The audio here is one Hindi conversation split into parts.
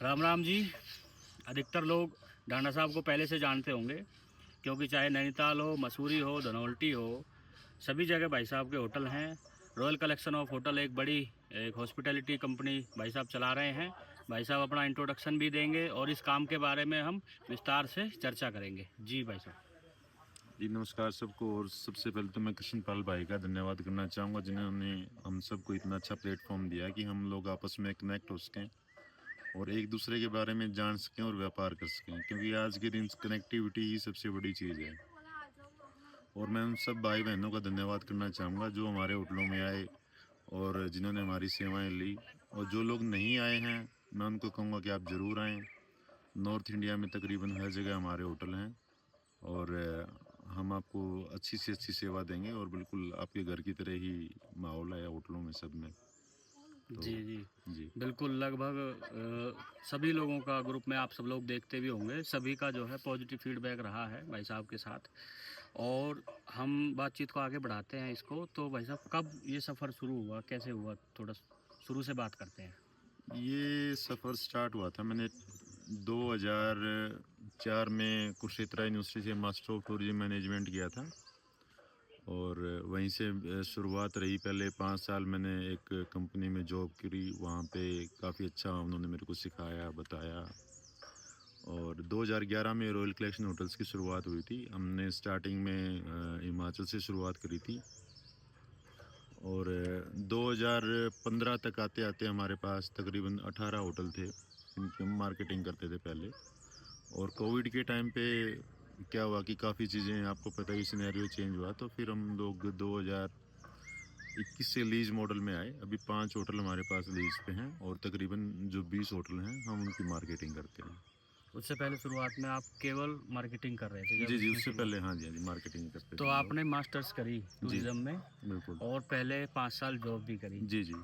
राम राम जी। अधिकतर लोग डांडा साहब को पहले से जानते होंगे, क्योंकि चाहे नैनीताल हो, मसूरी हो, धनौल्टी हो, सभी जगह भाई साहब के होटल हैं। रॉयल कलेक्शन ऑफ होटल एक बड़ी एक हॉस्पिटैलिटी कंपनी भाई साहब चला रहे हैं। भाई साहब अपना इंट्रोडक्शन भी देंगे और इस काम के बारे में हम विस्तार से चर्चा करेंगे। जी भाई साहब। जी नमस्कार सबको। और सबसे पहले तो मैं कृष्ण पाल भाई का धन्यवाद करना चाहूँगा, जिन्होंने हम सबको इतना अच्छा प्लेटफॉर्म दिया है कि हम लोग आपस में कनेक्ट हो सकें और एक दूसरे के बारे में जान सकें और व्यापार कर सकें, क्योंकि आज के दिन कनेक्टिविटी ही सबसे बड़ी चीज़ है। और मैं उन सब भाई बहनों का धन्यवाद करना चाहूँगा जो हमारे होटलों में आए और जिन्होंने हमारी सेवाएं ली। और जो लोग नहीं आए हैं, मैं उनको कहूँगा कि आप ज़रूर आएँ। नॉर्थ इंडिया में तकरीबन हर जगह हमारे होटल हैं और हम आपको अच्छी से अच्छी सेवा देंगे और बिल्कुल आपके घर की तरह ही माहौल है होटलों में सब में। तो जी जी। जी बिल्कुल, लगभग सभी लोगों का ग्रुप में आप सब लोग देखते भी होंगे, सभी का जो है पॉजिटिव फीडबैक रहा है भाई साहब के साथ। और हम बातचीत को आगे बढ़ाते हैं इसको। तो भाई साहब, कब ये सफ़र शुरू हुआ, कैसे हुआ, थोड़ा शुरू से बात करते हैं। ये सफ़र स्टार्ट हुआ था, मैंने 2004 में कुरुक्षेत्र यूनिवर्सिटी से मास्टर ऑफ टूरिज्म मैनेजमेंट किया था और वहीं से शुरुआत रही। पहले 5 साल मैंने एक कंपनी में जॉब करी, वहाँ पे काफ़ी अच्छा उन्होंने मेरे को सिखाया बताया। और 2011 में रॉयल कलेक्शन होटल्स की शुरुआत हुई थी। हमने स्टार्टिंग में हिमाचल से शुरुआत करी थी और 2015 तक आते आते हमारे पास तकरीबन 18 होटल थे, इनकी हम मार्केटिंग करते थे पहले। और कोविड के टाइम पे क्या हुआ कि काफ़ी चीज़ें, आपको पता ही सिनेरियो चेंज हुआ, तो फिर हम लोग 2021 से लीज मॉडल में आए। अभी 5 होटल हमारे पास लीज पे हैं और तकरीबन जो 20 होटल हैं हम उनकी मार्केटिंग करते हैं। उससे पहले शुरुआत में आप केवल मार्केटिंग कर रहे थे जब जी जी, इसमें उससे शुरुआत। पहले हाँ जी हाँ जी मार्केटिंग करते तो थे हम लोग। आपने मास्टर्स करी जी टूरिज्म में, बिल्कुल। और पहले 5 साल जॉब भी करी। जी जी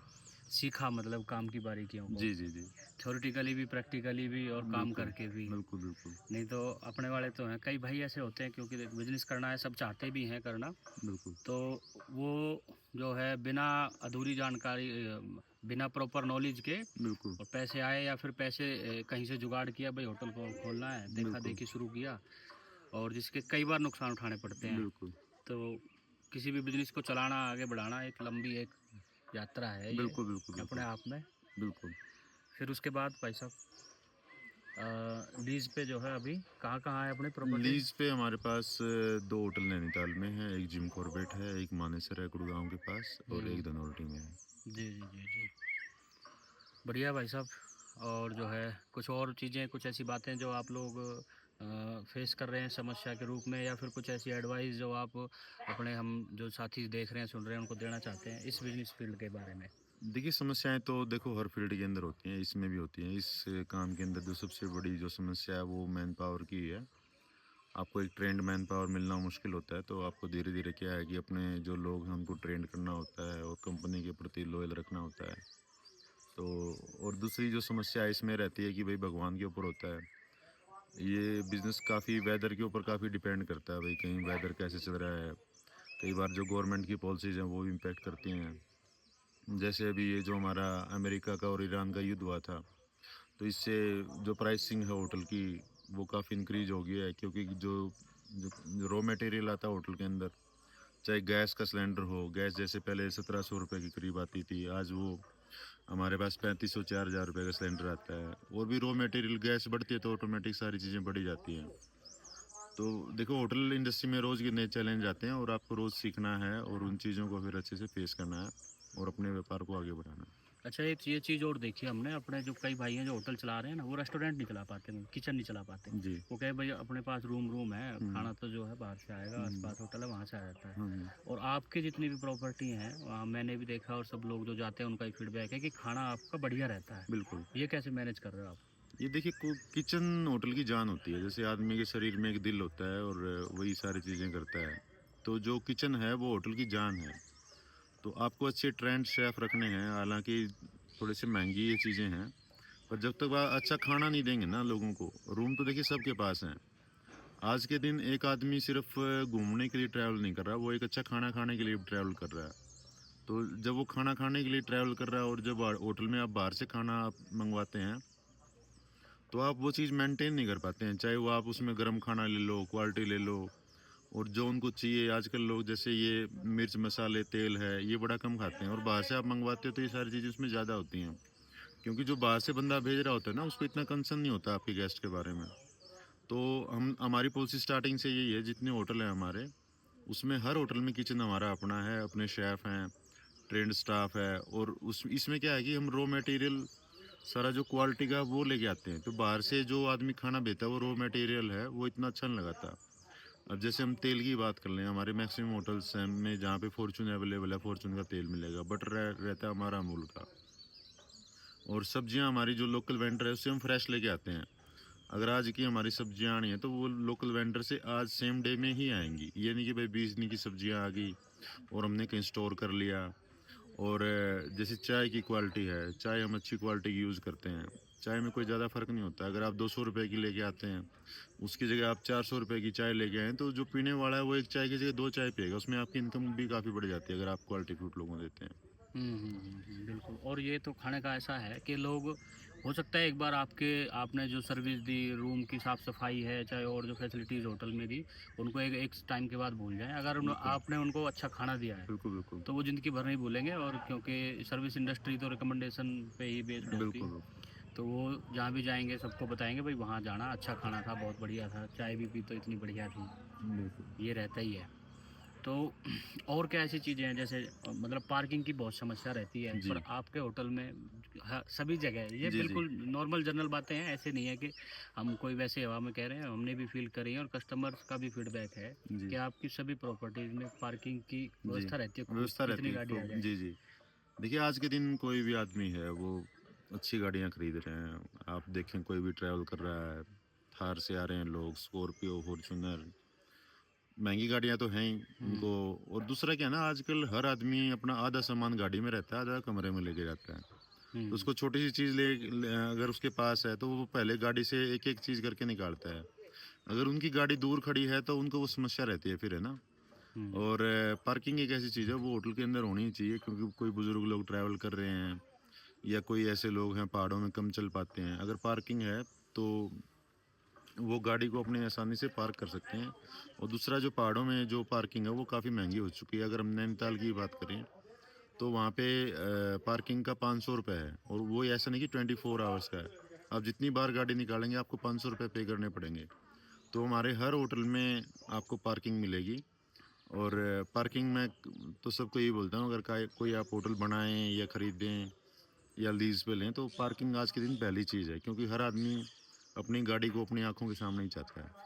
सीखा मतलब काम की बारीकियों को, जी जी जी थ्योरेटिकली भी, प्रैक्टिकली भी, और काम बिल्कुल करके भी। बिल्कुल बिल्कुल नहीं तो अपने वाले तो हैं, कई भाई ऐसे होते हैं, क्योंकि बिजनेस करना है, सब चाहते भी हैं करना। बिल्कुल तो वो जो है बिना अधूरी जानकारी, बिना प्रॉपर नॉलेज के, बिल्कुल और पैसे आए या फिर पैसे कहीं से जुगाड़ किया, भाई होटल को खोलना है, देखा बिल्कुल देखी शुरू किया, और जिसके कई बार नुकसान उठाने पड़ते हैं। बिल्कुल तो किसी भी बिजनेस को चलाना, आगे बढ़ाना एक लंबी एक यात्रा है ये बिल्कुल बिल्कुल अपने बिल्कुल आप में। बिल्कुल। फिर उसके बाद भाई साहब, लीज पे जो है अभी कहाँ कहाँ है अपनी प्रॉपर्टी। लीज पे हमारे पास 2 होटल नैनीताल में है, एक जिम कॉर्बेट है, एक मानेसर है गुड़गांव के पास, और एक धनौल्टी में है। जी जी जी जी। बढ़िया भाई साहब। और जो है कुछ और चीज़ें, कुछ ऐसी बातें जो आप लोग फेस कर रहे हैं समस्या के रूप में, या फिर कुछ ऐसी एडवाइस जो आप अपने, हम जो साथी देख रहे हैं, सुन रहे हैं, उनको देना चाहते हैं इस बिजनेस फील्ड के बारे में। देखिए, समस्याएं तो देखो हर फील्ड के अंदर होती हैं, इसमें भी होती हैं। इस काम के अंदर जो सबसे बड़ी जो समस्या है वो मैन पावर की है। आपको एक ट्रेंड मैन पावर मिलना मुश्किल होता है, तो आपको धीरे धीरे क्या है कि अपने जो लोग हैं उनको ट्रेंड करना होता है और कंपनी के प्रति लॉयल रखना होता है। तो और दूसरी जो समस्या इसमें रहती है कि भाई भगवान के ऊपर होता है। ये बिज़नेस काफ़ी वेदर के ऊपर काफ़ी डिपेंड करता है, भाई कहीं वेदर कैसे चल रहा है। कई बार जो गवर्नमेंट की पॉलिसीज़ हैं वो भी इम्पैक्ट करती हैं। जैसे अभी ये जो हमारा अमेरिका का और ईरान का युद्ध हुआ था, तो इससे जो प्राइसिंग है होटल की वो काफ़ी इंक्रीज़ हो गया है, क्योंकि जो रॉ मटेरियल आता है होटल के अंदर, चाहे गैस का सिलेंडर हो, गैस जैसे पहले 1700 रुपये के करीब आती थी, आज वो हमारे पास 3500 4000 रुपये का सिलेंडर आता है। और भी रॉ मटेरियल गैस बढ़ती है तो ऑटोमेटिक सारी चीज़ें बढ़ी जाती हैं। तो देखो, होटल इंडस्ट्री में रोज़ के नए चैलेंज आते हैं और आपको रोज़ सीखना है और उन चीज़ों को फिर अच्छे से फेस करना है और अपने व्यापार को आगे बढ़ाना है। अच्छा, एक ये चीज़ और देखी हमने, अपने जो कई भाई हैं जो होटल चला रहे हैं ना, वो रेस्टोरेंट नहीं चला पाते, किचन नहीं चला पाते। जी। वो कहे भाई अपने पास रूम रूम है, हुँ, खाना तो जो है बाहर से आएगा, हुँ, आसपास होटल है वहाँ से आ जाता है। हुँ, और आपकी जितनी भी प्रॉपर्टी हैं वहाँ मैंने भी देखा, और सब लोग जो जाते हैं उनका ही फीडबैक है कि खाना आपका बढ़िया रहता है। बिल्कुल। ये कैसे मैनेज कर रहे हो आप। ये देखिए, को किचन होटल की जान होती है। जैसे आदमी के शरीर में एक दिल होता है और वही सारी चीज़ें करता है। तो जो किचन है वो होटल की जान है। तो आपको अच्छे ट्रेंड शेफ़ रखने हैं, हालाँकि थोड़ी-सी महँगी ये चीज़ें हैं, पर जब तक आप अच्छा खाना नहीं देंगे ना लोगों को, रूम तो देखिए सबके पास हैं। आज के दिन एक आदमी सिर्फ़ घूमने के लिए ट्रैवल नहीं कर रहा, वो एक अच्छा खाना खाने के लिए ट्रैवल कर रहा है। तो जब वो खाना खाने के लिए ट्रैवल कर रहा है और जब होटल में आप बाहर से खाना आप मँगवाते हैं, तो आप वो चीज़ मेंटेन नहीं कर पाते हैं, चाहे वो आप उसमें गर्म खाना ले लो, क्वालिटी ले लो, और जो उनको चाहिए। आजकल लोग जैसे ये मिर्च मसाले तेल है ये बड़ा कम खाते हैं, और बाहर से आप मंगवाते हो तो ये सारी चीज़ें उसमें ज़्यादा होती हैं, क्योंकि जो बाहर से बंदा भेज रहा होता है ना उसको इतना कंसर्न नहीं होता आपके गेस्ट के बारे में। तो हम हमारी पॉलिसी स्टार्टिंग से यही है, जितने होटल हैं हमारे उसमें हर होटल में किचन हमारा अपना है, अपने शेफ़ हैं, ट्रेंड स्टाफ है, और उस इसमें क्या है कि हम रॉ मटेरियल सारा जो क्वालिटी का वो लेके आते हैं। तो बाहर से जो आदमी खाना भेजता है वो रॉ मटेरियल है वो इतना अच्छा नहीं लगाता। अब जैसे हम तेल की बात कर लें, हमारे मैक्सिमम होटल्स हैं में जहाँ पे फॉर्चून अवेलेबल है, फॉर्चून का तेल मिलेगा, बटर रहता है हमारा अमूल का, और सब्जियां हमारी जो लोकल वेंडर है उससे हम फ्रेश लेके आते हैं। अगर आज की हमारी सब्जियां आनी है तो वो लोकल वेंडर से आज सेम डे में ही आएंगी, ये नहीं कि भाई 20 दिन की सब्जियां आ गई और हमने कहीं स्टोर कर लिया। और जैसे चाय की क्वालिटी है, चाय हम अच्छी क्वालिटी की यूज़ करते हैं, चाय में कोई ज़्यादा फ़र्क नहीं होता। अगर आप 200 रुपये की लेके आते हैं उसकी जगह आप 400 रुपये की चाय लेके आएँ, तो जो पीने वाला है वो एक चाय की जगह 2 चाय पिएगा, उसमें आपकी इनकम भी काफ़ी बढ़ जाती है अगर आप क्वालिटी फूड लोगों को देते हैं। बिल्कुल। और ये तो खाने का ऐसा है कि लोग, हो सकता है एक बार आपने जो सर्विस दी, रूम की साफ़ सफाई है, चाहे और जो फैसिलिटीज़ होटल में दी, उनको एक एक टाइम के बाद भूल जाएँ। अगर बिल्कुल, आपने उनको अच्छा खाना दिया है, बिल्कुल, बिल्कुल। तो वो ज़िंदगी भर नहीं भूलेंगे। और क्योंकि सर्विस इंडस्ट्री तो रिकमेंडेशन पे ही बेस्ड होती बिल्कुल, है, बिल्कुल। तो वो जहाँ भी जाएँगे सबको बताएँगे भाई वहाँ जाना, अच्छा खाना था, बहुत बढ़िया था, चाय भी पी तो इतनी बढ़िया थी, बिल्कुल। ये रहता ही है। तो और क्या ऐसी चीज़ें हैं, जैसे मतलब पार्किंग की बहुत समस्या रहती है, पर जी। आपके होटल में सभी जगह ये जी, जी। बिल्कुल नॉर्मल जनरल बातें हैं, ऐसे नहीं है कि हम कोई वैसे हवा में कह रहे हैं, हमने भी फील करी है और कस्टमर्स का भी फीडबैक है कि जी, आपकी सभी प्रॉपर्टीज़ में पार्किंग की जी। व्यवस्था रहती है खूब, व्यवस्था रहती कितनी है गाड़ी आ खूब। जाए। जी, जी। देखिए, आज के दिन कोई भी आदमी है वो अच्छी गाड़ियाँ खरीद रहे हैं। आप देखें कोई भी ट्रैवल कर रहा है, थार से आ रहे हैं लोग, स्कॉर्पियो, फॉर्च्यूनर, महँगी गाड़ियाँ तो हैं ही हुँ, उनको। और दूसरा क्या है ना, आजकल हर आदमी अपना आधा सामान गाड़ी में रहता है, आधा कमरे में लेके जाता है। तो हुँ, उसको छोटी-सी चीज़ अगर उसके पास है तो वो पहले गाड़ी से एक-एक चीज़ करके निकालता है। अगर उनकी गाड़ी दूर खड़ी है तो उनको वो समस्या रहती है फिर, है ना? हुँ, और पार्किंग एक ऐसी चीज़ है वो होटल के अंदर होनी ही चाहिए, क्योंकि कोई बुज़ुर्ग लोग ट्रैवल कर रहे हैं या कोई ऐसे लोग हैं पहाड़ों में कम चल पाते हैं। अगर पार्किंग है तो वो गाड़ी को अपनी आसानी से पार्क कर सकते हैं। और दूसरा जो पहाड़ों में जो पार्किंग है वो काफ़ी महँगी हो चुकी है। अगर हम नैनीताल की बात करें तो वहाँ पे पार्किंग का 500 रुपए है, और वो ऐसा नहीं कि 24 आवर्स का है। आप जितनी बार गाड़ी निकालेंगे आपको 500 रुपए पे करने पड़ेंगे। तो हमारे हर होटल में आपको पार्किंग मिलेगी। और पार्किंग में तो सबको यही बोलता हूँ, अगर कोई आप होटल बनाएँ या खरीदें या लीज़ पे लें तो पार्किंग आज के दिन पहली चीज़ है, क्योंकि हर आदमी अपनी गाड़ी को अपनी आँखों के सामने ही चाहता है।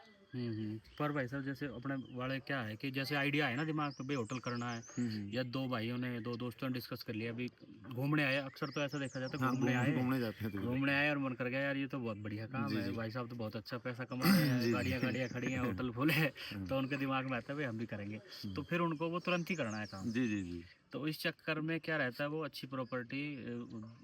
पर भाई साहब जैसे अपने वाले क्या है कि जैसे आइडिया है ना दिमाग में भाई होटल करना है, हुँ, हुँ। या दो भाइयों ने, दो दोस्तों ने डिस्कस कर लिया, अभी घूमने आए, अक्सर तो ऐसा देखा जाता है, हाँ, घूमने जाते हैं तो ये घूमने देखिए। आए और मन कर गया यार ये तो बहुत बढ़िया काम जी, है, जी। भाई साहब तो बहुत अच्छा पैसा कमा रहे हैं, जी, जी। गाड़ियाँ गाड़ियाँ खड़ी हैं, होटल फुल है। हुँ, तो उनके दिमाग में आता है भाई हम भी करेंगे, तो हुँ। फिर उनको वो तुरंत ही करना है काम। जी, जी, जी। तो इस चक्कर में क्या रहता है, वो अच्छी प्रॉपर्टी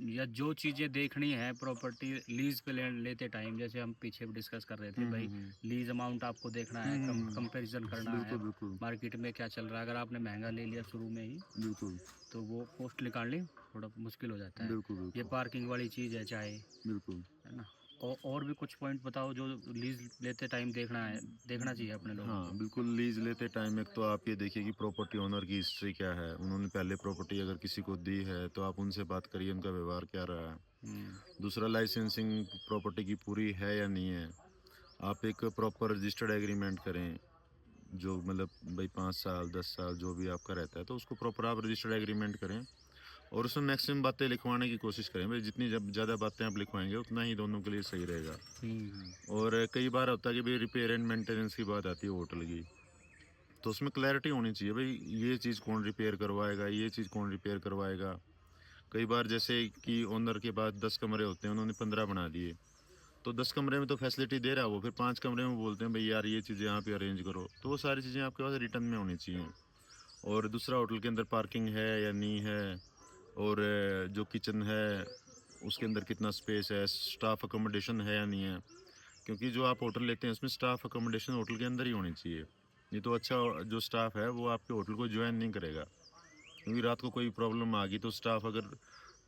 या जो चीज़ें देखनी है प्रॉपर्टी लीज़ पे लेते टाइम, जैसे हम पीछे भी डिस्कस कर रहे थे हुँ, हुँ, भाई, हुँ। लीज़ अमाउंट आपको देखना हुँ, है, हुँ, हुँ। कंपैरिजन करना है, बिल्कुल, बिल्कुल। मार्केट में क्या चल रहा है। अगर आपने महंगा ले लिया शुरू में ही, बिल्कुल। तो वो कॉस्ट निकालनी थोड़ा मुश्किल हो जाता है। बिल्कुल, ये बिल्कुल। पार्किंग वाली चीज़ है चाहे, बिल्कुल। है ना? और भी कुछ पॉइंट बताओ जो लीज़ लेते टाइम देखना चाहिए अपने लोगों हाँ, को। बिल्कुल लीज़ लेते टाइम एक तो आप ये देखिए कि प्रॉपर्टी ओनर की हिस्ट्री क्या है। उन्होंने पहले प्रॉपर्टी अगर किसी को दी है तो आप उनसे बात करिए उनका व्यवहार क्या रहा है। हुँ, दूसरा, लाइसेंसिंग प्रॉपर्टी की पूरी है या नहीं है। आप एक प्रॉपर रजिस्टर्ड एग्रीमेंट करें, जो मतलब भाई 5 साल, 10 साल जो भी आपका रहता है तो उसको प्रॉपर आप रजिस्टर्ड एग्रीमेंट करें, और उसमें मैक्सिमम बातें लिखवाने की कोशिश करें। भाई जितनी जब ज़्यादा बातें आप लिखवाएँगे उतना ही दोनों के लिए सही रहेगा। हुँ, और कई बार होता है कि भाई रिपेयर एंड मेंटेनेंस की बात आती है होटल की, तो उसमें क्लैरिटी होनी चाहिए भाई, ये चीज़ कौन रिपेयर करवाएगा, ये चीज़ कौन रिपेयर करवाएगा। कई बार जैसे कि ओनर के पास 10 कमरे होते हैं, उन्होंने 15 बना दिए, तो 10 कमरे में तो फैसिलिटी दे रहा है वो, फिर 5 कमरे में बोलते हैं भाई यार ये चीज़ें यहाँ पे अरेंज करो, तो वो सारी चीज़ें आपके पास रिटर्न में होनी चाहिए। और दूसरा, होटल के अंदर पार्किंग है या नहीं है, और जो किचन है उसके अंदर कितना स्पेस है, स्टाफ अकोमोडेशन है या नहीं है। क्योंकि जो आप होटल लेते हैं उसमें स्टाफ अकोमोडेशन होटल के अंदर ही होनी चाहिए। नहीं तो अच्छा जो स्टाफ है वो आपके होटल को ज्वाइन नहीं करेगा, क्योंकि रात को कोई प्रॉब्लम आ गई तो स्टाफ अगर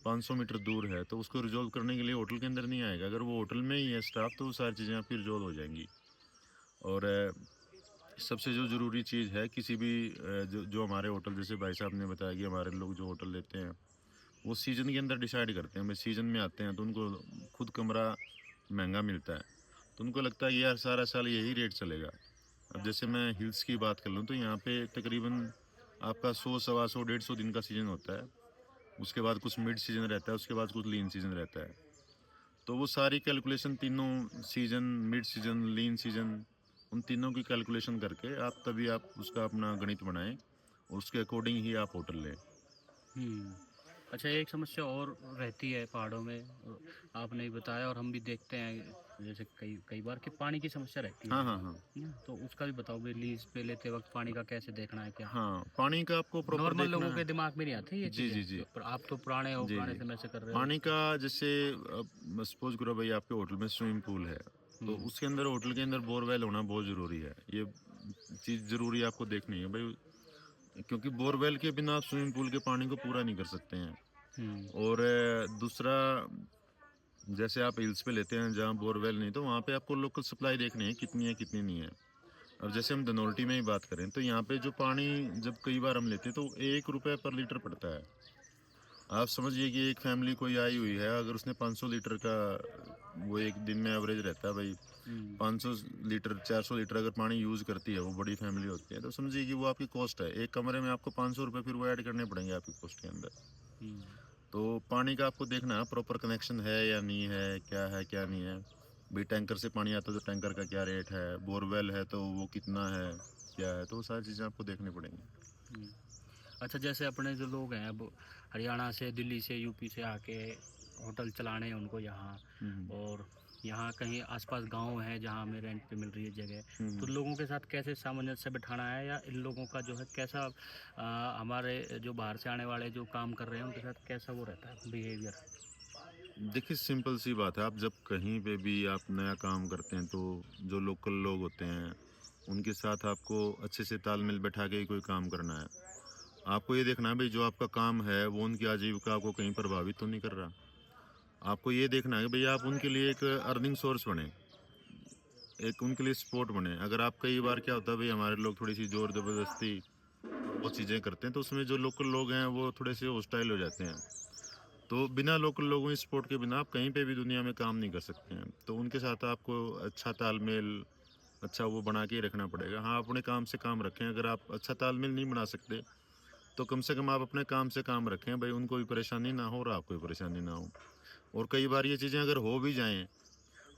500 मीटर दूर है तो उसको रिजॉल्व करने के लिए होटल के अंदर नहीं आएगा। अगर वो होटल में ही है स्टाफ तो वो सारी चीज़ें आपकी रिजॉल्व हो जाएंगी। और सबसे जो ज़रूरी चीज़ है किसी भी जो जो हमारे होटल, जैसे भाई साहब ने बताया कि हमारे लोग जो होटल लेते हैं वो सीज़न के अंदर डिसाइड करते हैं। भाई सीज़न में आते हैं तो उनको खुद कमरा महंगा मिलता है, तो उनको लगता है कि यार सारा साल यही रेट चलेगा। अब जैसे मैं हिल्स की बात कर लूँ तो यहाँ पे तकरीबन आपका 100, सवा 100, 150 दिन का सीज़न होता है। उसके बाद कुछ मिड सीज़न रहता है, उसके बाद कुछ लीन सीज़न रहता है। तो वो सारी कैलकुलेशन तीनों सीज़न, मिड सीज़न, लीन सीज़न, उन तीनों की कैलकुलेशन करके आप तभी आप उसका अपना गणित बनाएं और उसके अकॉर्डिंग ही आप होटल लें। हम्म। अच्छा, एक समस्या और रहती है पहाड़ों में, आपने ही बताया और हम भी देखते हैं, जैसे कई कई बार कि पानी की समस्या रहती हाँ, हाँ, हाँ। है। तो उसका भी बताओ भी, लीज पे लेते वक्त पानी का कैसे देखना है क्या? हाँ, पानी का आपको प्रॉपर नॉर्मल देखना लोगों है। के दिमाग में नहीं आती ये जी, चीज़ें, जी, जी। पर आप तो पुराने हो, जी, पुराने जी। समय से कर रहे हो। पानी का जैसे अब सपोज़ करो भई आपके होटल में स्विमिंग पूल है, तो हम्म। उसके अंदर होटल के अंदर बोरवेल होना बहुत ज़रूरी है। ये चीज़ ज़रूरी आपको देखनी है भई, क्योंकि बोरवेल के बिना आप स्विमिंग पूल के पानी को पूरा नहीं कर सकते हैं। हम्म। और दूसरा, जैसे आप हिल्स पे लेते हैं जहाँ बोरवेल नहीं, तो वहाँ पे आपको लोकल सप्लाई देखनी है कितनी है कितनी नहीं है। अब जैसे हम धनौल्टी में ही बात करें तो यहाँ पे जो पानी जब कई बार हम लेते हैं तो 1 रुपए पर लीटर पड़ता है। आप समझिए कि एक फैमिली कोई आई हुई है, अगर उसने 500 लीटर का, वो एक दिन में एवरेज रहता है भाई हम्म। 500 लीटर 400 लीटर अगर पानी यूज़ करती है, वो बड़ी फैमिली होती है, तो समझिए कि वो आपकी कॉस्ट है। एक कमरे में आपको 500 रुपये फिर वो ऐड करने पड़ेंगे आपकी कॉस्ट के अंदर। हम्म। तो पानी का आपको देखना है प्रॉपर कनेक्शन है या नहीं है क्या नहीं है। भाई टैंकर से पानी आता है तो टैंकर का क्या रेट है, बोरवेल है तो वो कितना है, क्या है, तो वो सारी चीज़ें आपको देखनी पड़ेंगी। हम्म। अच्छा, जैसे अपने जो लोग हैं अब हरियाणा से, दिल्ली से, यूपी से आके होटल चलाने हैं उनको यहाँ, हम्म, और यहाँ कहीं आसपास गांव है जहाँ हमें रेंट पे मिल रही है जगह, हम्म, तो लोगों के साथ कैसे सामंजस्य बिठाना है, या इन लोगों का जो है कैसा हमारे जो बाहर से आने वाले जो काम कर रहे हैं उनके साथ कैसा वो रहता है बिहेवियर? देखिए सिंपल सी बात है, आप जब कहीं पे भी आप नया काम करते हैं तो जो लोकल लोग होते हैं उनके साथ आपको अच्छे से तालमेल बैठा के ही कोई काम करना है। आपको ये देखना है भाई जो आपका काम है वो उनकी आजीविका को कहीं प्रभावित तो नहीं कर रहा। आपको ये देखना है कि भाई आप उनके लिए एक अर्निंग सोर्स बने, एक उनके लिए सपोर्ट बने। अगर आप कई बार क्या होता है भाई हमारे लोग थोड़ी सी ज़ोर ज़बरदस्ती वो चीज़ें करते हैं तो उसमें जो लोकल लोग हैं वो थोड़े से हॉस्टाइल हो जाते हैं। तो बिना लोकल लोगों की सपोर्ट के बिना आप कहीं पे भी दुनिया में काम नहीं कर सकते हैं। तो उनके साथ आपको अच्छा तालमेल, अच्छा वो बना के ही रखना पड़ेगा। हाँ, अपने काम से काम रखें। अगर आप अच्छा तालमेल नहीं बना सकते तो कम से कम आप अपने काम से काम रखें, भाई उनको भी परेशानी ना हो और आपको भी परेशानी ना हो। और कई बार ये चीज़ें अगर हो भी जाएँ,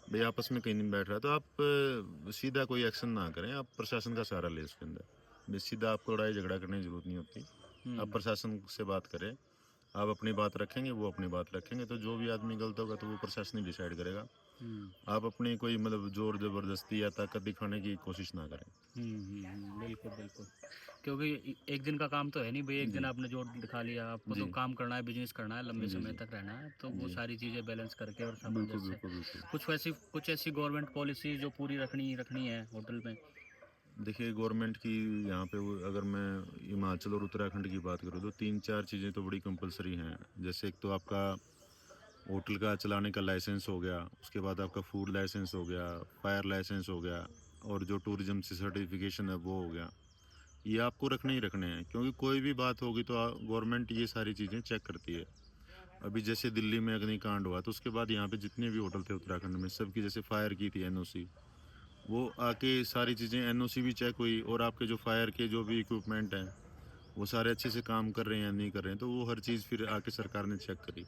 भाई आपस में कहीं नहीं बैठ रहा, तो आप सीधा कोई एक्शन ना करें, आप प्रशासन का सहारा लें उसके अंदर। बस सीधा आपको लड़ाई झगड़ा करने की ज़रूरत नहीं होती। आप हम्म। प्रशासन से बात करें, आप अपनी बात रखेंगे, वो अपनी बात रखेंगे, तो जो भी आदमी गलत होगा तो वो प्रशासन ही डिसाइड करेगा। हम्म। आप अपनी कोई मतलब ज़ोर ज़बरदस्ती या ताकत दिखाने की कोशिश ना करें। बिल्कुल बिल्कुल, क्योंकि एक दिन का काम तो है नहीं भाई, एक दिन जी, आपने जोर दिखा लिया, आपको तो जी, काम करना है, बिजनेस करना है, लंबे जी, समय जी, तक रहना है, तो वो जी। सारी चीज़ें बैलेंस करके और बिल्कुल, सामंजस्य, बिल्कुल, बिल्कुल। कुछ ऐसी गवर्नमेंट पॉलिसी जो पूरी रखनी रखनी है होटल में। देखिए गवर्नमेंट की यहाँ पे वो, अगर मैं हिमाचल और उत्तराखंड की बात करूँ तो 3-4 चीज़ें तो बड़ी कंपलसरी हैं। जैसे एक तो आपका होटल का चलाने का लाइसेंस हो गया, उसके बाद आपका फूड लाइसेंस हो गया, फायर लाइसेंस हो गया और जो टूरिज़्म से सर्टिफिकेशन है वो हो गया। ये आपको रखने ही रखने हैं, क्योंकि कोई भी बात होगी तो गवर्नमेंट ये सारी चीज़ें चेक करती है। अभी जैसे दिल्ली में अग्निकांड हुआ तो उसके बाद यहाँ पे जितने भी होटल थे उत्तराखंड में सबकी जैसे फायर की थी एनओसी, वो आके सारी चीज़ें एनओसी भी चेक हुई और आपके जो फायर के जो भी इक्विपमेंट हैं वो सारे अच्छे से काम कर रहे हैं या नहीं कर रहे हैं, तो वो हर चीज़ फिर आके सरकार ने चेक करी।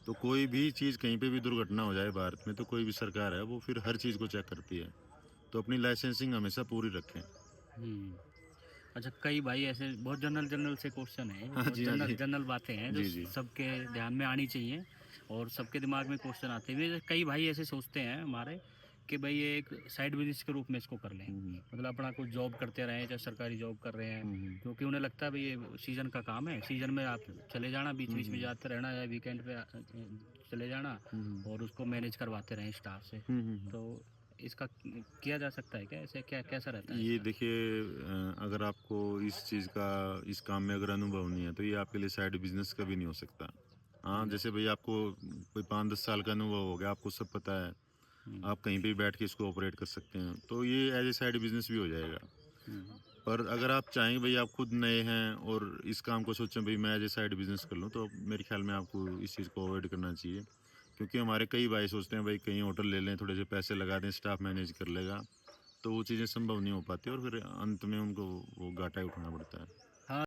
तो कोई भी चीज़ कहीं पे भी दुर्घटना हो जाए भारत में तो कोई भी सरकार है वो फिर हर चीज़ को चेक करती है। तो अपनी लाइसेंसिंग हमेशा पूरी रखें। हम्म। अच्छा, कई भाई ऐसे बहुत जनरल जनरल से क्वेश्चन है, हाँ बहुत जी, हाँ जनरल जी। जनरल बातें हैं जो जी, जी। सबके ध्यान में आनी चाहिए, और सबके दिमाग में क्वेश्चन आते हैं। कई भाई ऐसे सोचते हैं हमारे कि भाई ये एक साइड बिजनेस के रूप में इसको कर लें, हुँ, मतलब अपना कुछ जॉब करते रहें, चाहे सरकारी जॉब कर रहे हैं, हुँ, हुँ, क्योंकि उन्हें लगता है भाई ये सीज़न का काम है, सीज़न में आप चले जाना, बीच हुँ, बीच में हुँ, जाते रहना, या वीकेंड पे चले जाना, हुँ, हुँ, और उसको मैनेज करवाते रहें स्टाफ से। हुँ, हुँ, हुँ। तो इसका किया जा सकता है क्या, ऐसे क्या कैसा रहता है ये इसका? देखिए अगर आपको इस चीज़ का इस काम में अगर अनुभव नहीं है तो ये आपके लिए साइड बिज़नेस कभी नहीं हो सकता। हाँ, जैसे भाई आपको कोई 5-10 साल का अनुभव हो गया, आपको सब पता है, आप कहीं पे भी बैठ के इसको ऑपरेट कर सकते हैं, तो ये एज ए साइड बिजनेस भी हो जाएगा। पर अगर आप चाहेंगे भाई आप खुद नए हैं और इस काम को सोचें भाई मैं एज ए साइड बिजनेस कर लूँ, तो मेरे ख्याल में आपको इस चीज़ को अवॉइड करना चाहिए। क्योंकि हमारे कई भाई सोचते हैं भाई कहीं होटल ले लें, थोड़े से पैसे लगा दें, स्टाफ मैनेज कर लेगा, तो वो चीज़ें संभव नहीं हो पाती और फिर अंत में उनको वो घाटा ही उठाना पड़ता है।